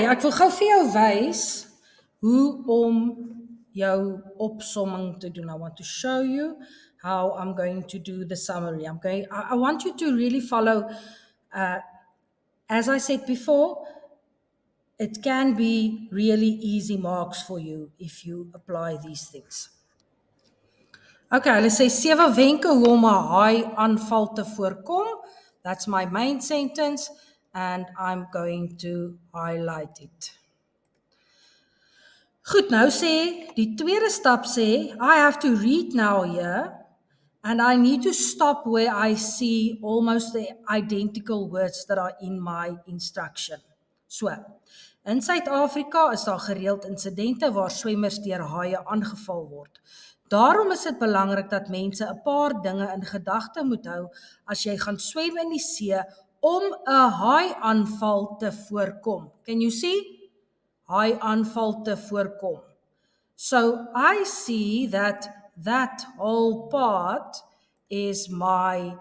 ek wil gou vir jou wys hoe om jou opsomming te doen. I want to show you how I'm going to do the summary. I want you to really follow, as I said before, it can be really easy marks for you if you apply these things. Okay, let's say 7 wenke hoe om 'n haai aanval te voorkom. That's my main sentence and I'm going to highlight it. Goed, nou sê, die tweede stap sê, I have to read now here, and I need to stop where I see almost the identical words that are in my instruction. So, in Suid-Afrika is daar gereeld insidente waar swemmers deur haie aangeval word. Daarom is dit belangrik dat mense 'n paar dinge in gedagte moet hou as jy gaan swem in die see om 'n haai-aanval te voorkom. Can you see? Haai-aanval te voorkom. So I see that whole part is my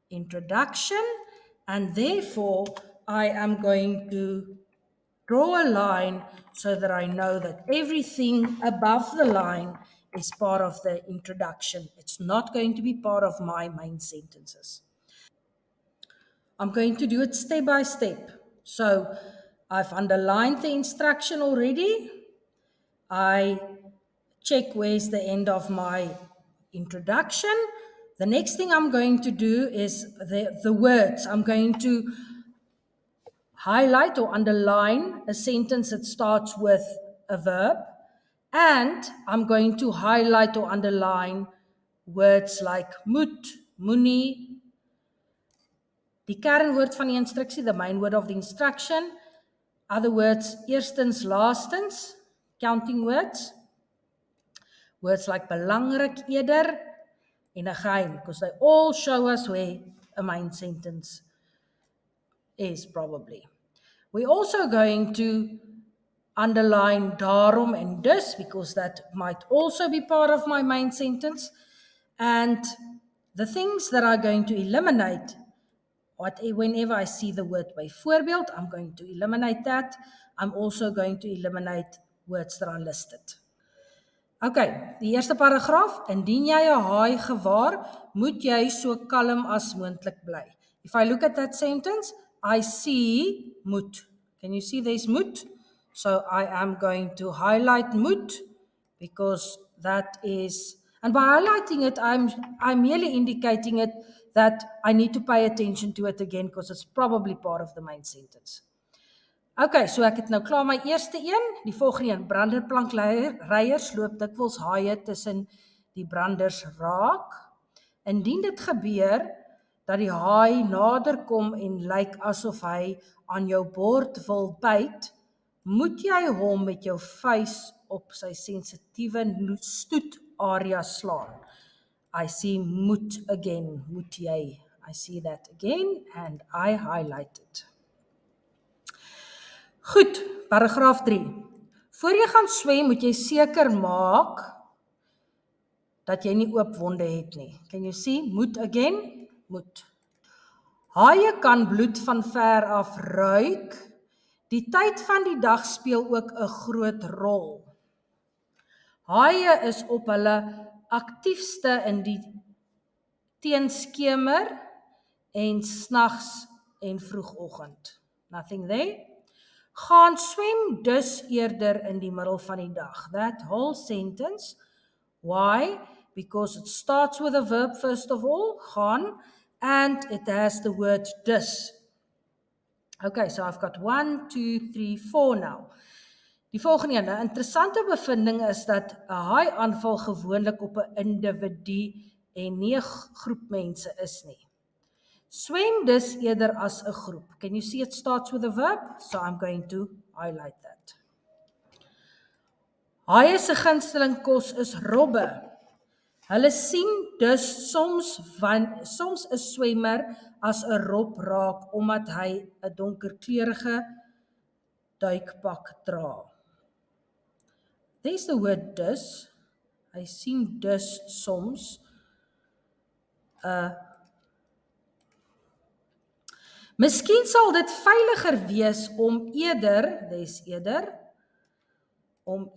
introduction, and therefore I am going to draw a line so that I know that everything above the line is part of the introduction. It's not going to be part of my main sentences. I'm going to do it step by step. So I've underlined the instruction already. I check where's the end of my introduction. The next thing I'm going to do is the words. I'm going to highlight or underline a sentence that starts with a verb. And I'm going to highlight or underline words like moet, moenie, die kernwoord van die instruksie, the main word of the instruction. Other words, eerstens, laastens, counting words. Words like belangrik, eerder, en 'n geheim, because they all show us where a main sentence is probably. We're also going to underline daarom and dus, because that might also be part of my main sentence. And the things that are going to eliminate, whenever I see the word byvoorbeeld, I'm going to eliminate that. I'm also going to eliminate words that are listed. Okay, die eerste paragraaf, indien jy 'n haai gewaar, moet jy so kalm as moontlik bly. If I look at that sentence, I see moet. Can you see there's moet? So I am going to highlight moet because that is, and by highlighting it, I'm merely indicating it that I need to pay attention to it again because it's probably part of the main sentence. Okay, so ek het nou klaar my eerste een, die volgende een, branderplankryers loop dikwels haie tussen die branders raak. Indien dit gebeur, dat die haai nader kom en lyk asof hy aan jou bord wil byt, moet jy hom met jou vuis op sy sensitiewe stoetarea slaan. I see moet again, moet jy. I see that again and I highlight it. Goed, paragraaf 3. Voor jy gaan swem, moet jy seker maak dat jy nie oop wonde het nie. Can you see? Moet again? Moet. Haie kan bloed van ver af ruik. Die tyd van die dag speel ook 'n groot rol. Haie is op hulle aktiefste in die teenskemer en snags en vroegoggend. Nothing there? Gaan swem dus eerder in die middel van die dag. That whole sentence. Why? Because it starts with a verb first of all, gaan, and it has the word dus. Okay, so I've got 1, 2, 3, 4 now. Die volgende een, 'n interessante bevinding is dat 'n haai-aanval gewoonlik op 'n individu en nie 'n groep mense is nie. Swem dus eerder as 'n groep. Can you see it starts with a verb? So I'm going to highlight that. Haie se gunsteling kos is robbe. Hulle sien dus soms 'n swemmer as 'n rob raak omdat hy 'n donkerkleurige duikpak dra. There's the word dus. Hy sien dus soms 'n Miskien sal dit veiliger wees om eerder 'n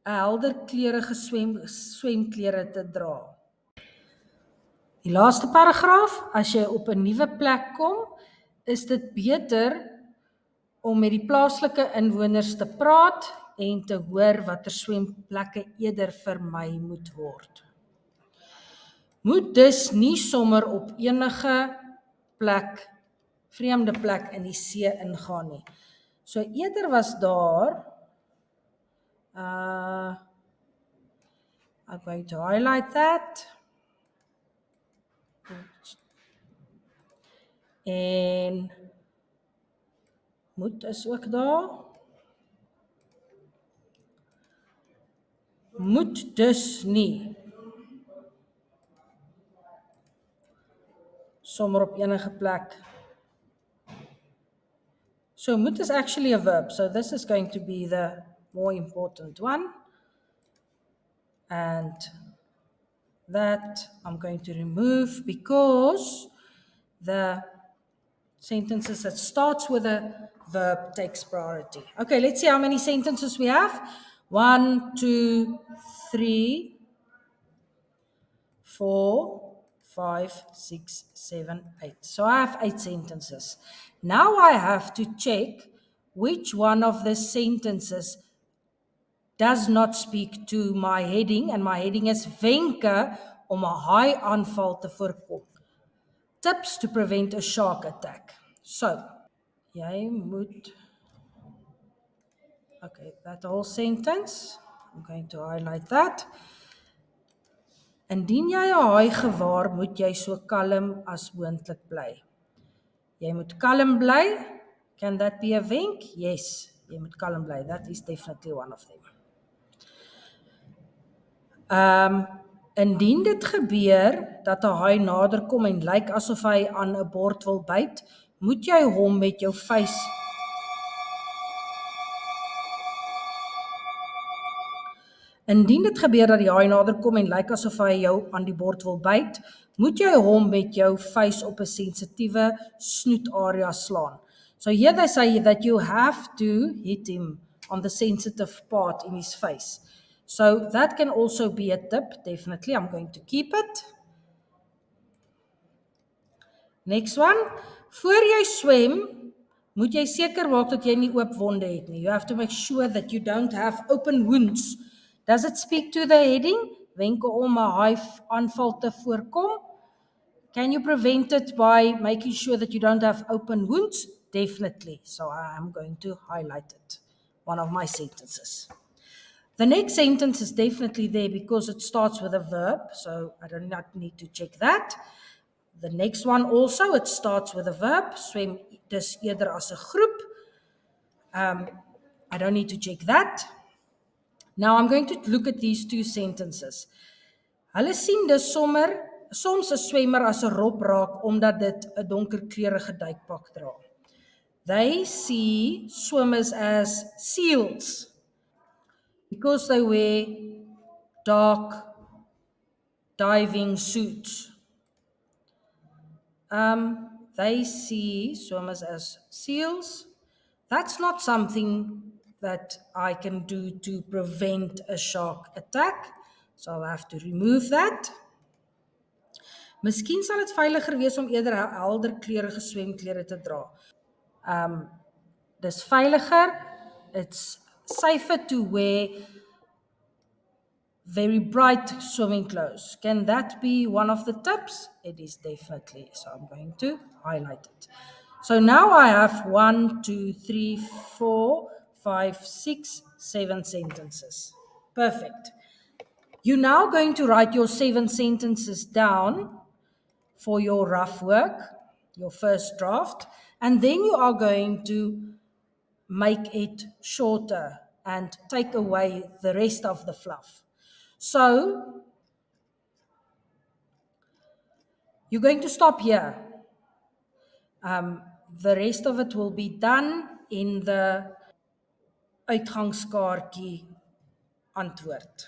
helder kleurige swemklere te dra. Die laaste paragraaf, as jy op 'n nuwe plek kom, is dit beter om met die plaaslike inwoners te praat en te hoor watter swemplekke eerder vermy moet word. Moet dus nie sommer op enige plek, vreemde plek in die see ingaan nie. So eerder was daar, I'm going to highlight that. En moet is ook daar. Moet dus nie sommer op enige plek. So moet is actually a verb, so this is going to be the more important one. And that I'm going to remove because the sentences that starts with a verb takes priority. Okay, let's see how many sentences we have. 1, 2, 3, 4, 5, 6, 7, 8. So I have 8 sentences. Now I have to check which one of the sentences does not speak to my heading, and my heading is wenke om 'n haai aanval te voorkom. Tips to prevent a shark attack. So, jy moet, okay, that whole sentence, I'm going to highlight that. Indien jy 'n haai gewaar, moet jy so kalm as moontlik bly. Jy moet kalm bly. Can that be a wenk? Yes, jy moet kalm bly. That is definitely one of them. Indien dit gebeur dat 'n haai nader kom en lyk asof hy aan 'n bord wil byt, moet jy hom met jou vuis Indien dit gebeur dat die haai nader kom en lyk asof hy jou aan die bord wil byt, moet jy hom met jou vuis op 'n sensitiewe snoetarea slaan. So here they say that you have to hit him on the sensitive part in his face. So that can also be a tip, definitely. I'm going to keep it. Next one. Voor jy swem, moet jy seker maak dat jy nie oop wonde het nie. You have to make sure that you don't have open wounds. Does it speak to the heading? Wenke om 'n haai aanval te voorkom. Can you prevent it by making sure that you don't have open wounds? Definitely. So I am going to highlight it. One of my sentences. The next sentence is definitely there because it starts with a verb. So I do not need to check that. The next one also, it starts with a verb. Swem dus eerder as 'n groep. I don't need to check that. Now I'm going to look at these two sentences. Hulle sien dus soms 'n swemmer as 'n rop raak omdat dit 'n donkerkleurige duikpak dra. They see swimmers as seals because they wear dark diving suits. They see swimmers as seals. That's not something that I can do to prevent a shark attack. So I'll have to remove that. Miskien sal dit veiliger wees om eerder helder kleurige swemklere te dra. Dis veiliger. It's safer to wear very bright swimming clothes. Can that be one of the tips? It is definitely. So I'm going to highlight it. So now I have 1, 2, 3, 4, 5, 6, 7 sentences. Perfect. You're now going to write your 7 sentences down for your rough work, your first draft, and then you are going to make it shorter and take away the rest of the fluff. So, you're going to stop here. The rest of it will be done in the uitgangskaartjie antwoord.